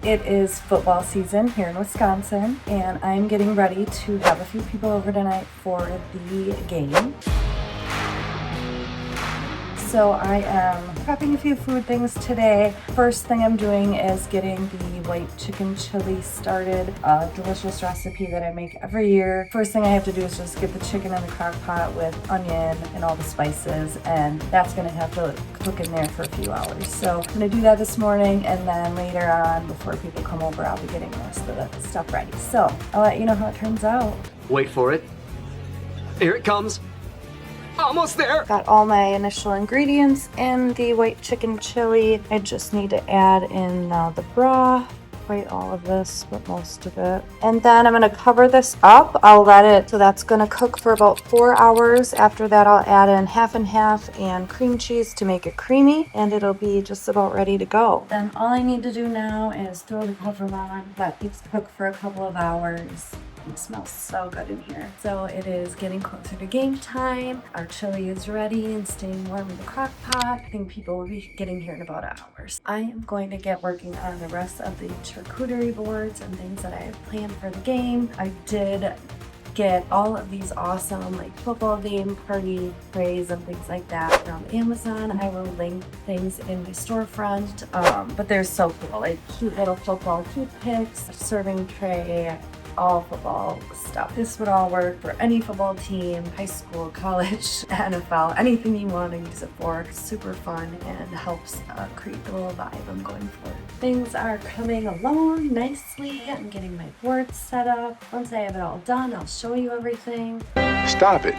It is football season here in Wisconsin, and I'm getting ready to have a few people over tonight for the game. So I am prepping a few food things today. First thing I'm doing is getting the white chicken chili started, a delicious recipe that I make every year. First thing I have to do is just get the chicken in the crock pot with onion and all the spices, and that's gonna have to cook in there for a few hours. So I'm gonna do that this morning, and then later on, before people come over, I'll be getting the rest of the stuff ready. So I'll let you know how it turns out. Wait for it. Here it comes. Almost there. Got all my initial ingredients in the white chicken chili. I just need to add in the broth. Quite all of this, but most of it. And then I'm gonna cover this up. I'll let it, so that's gonna cook for about 4 hours. After that, I'll add in half and half and cream cheese to make it creamy, and it'll be just about ready to go. Then all I need to do now is throw the cover on, let these cook for a couple of hours. It smells so good in here. So it is getting closer to game time. Our chili is ready and staying warm in the crock pot. I think people will be getting here in about hours. I am going to get working on the rest of the charcuterie boards and things that I have planned for the game. I did get all of these awesome like football game party trays and things like that from Amazon. I will link things in my storefront, but they're so cool. Like cute little football toothpicks, serving tray, all football stuff. This would all work for any football team, high school, college, NFL, anything you want to use it for. Super fun and helps create the little vibe I'm going for. Things are coming along nicely. I'm getting my board set up. Once I have it all done, I'll show you everything. Stop it.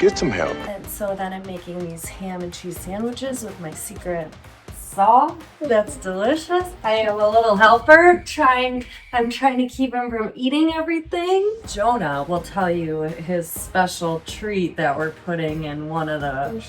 Get some help. And so then I'm making these ham and cheese sandwiches with my secret sauce. That's delicious. I am a little helper. I'm trying to keep him from eating everything. Jonah will tell you his special treat that we're putting in one of the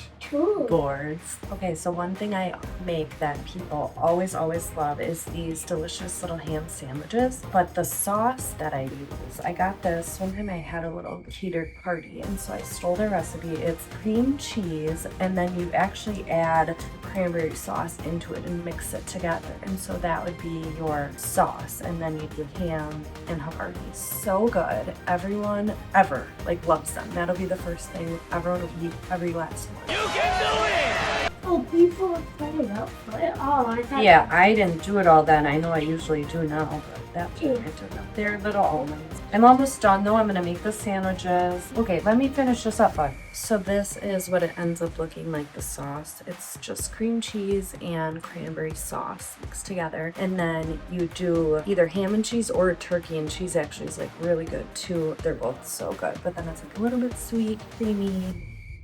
boards. Okay, so one thing I make that people always love is these delicious little ham sandwiches. But the sauce that I use, I got this one time I had a little catered party, and so I stole their recipe. It's cream cheese, and then you actually add cranberry sauce into it and mix it together, and so that would be your sauce, and then you do ham and Havarti. So good. Everyone ever loves them. That'll be the first thing everyone will eat, every last one. You can do it! Oh, people are playing up for it. Oh, I thought. Yeah, I didn't do it all then. I know I usually do now, but that's what I did. They're little almonds. I'm almost done though. I'm gonna make the sandwiches. Okay, let me finish this up, bud. So this is what it ends up looking like, the sauce. It's just cream cheese and cranberry sauce mixed together. And then you do either ham and cheese or turkey and cheese actually is really good too. They're both so good. But then it's a little bit sweet, creamy,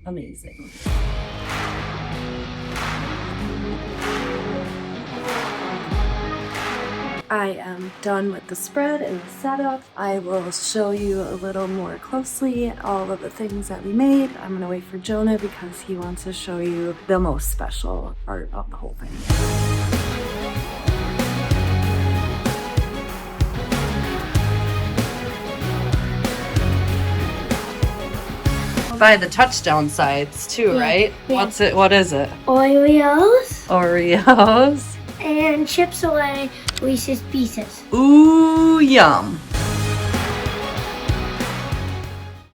amazing. I am done with the spread and the setup. I will show you a little more closely all of the things that we made. I'm gonna wait for Jonah because he wants to show you the most special part of the whole thing. By the touchdown sides too, Yeah, right? yeah. What is it? Oreos Oreos. and Chips Away Reese's Pieces. Ooh, yum.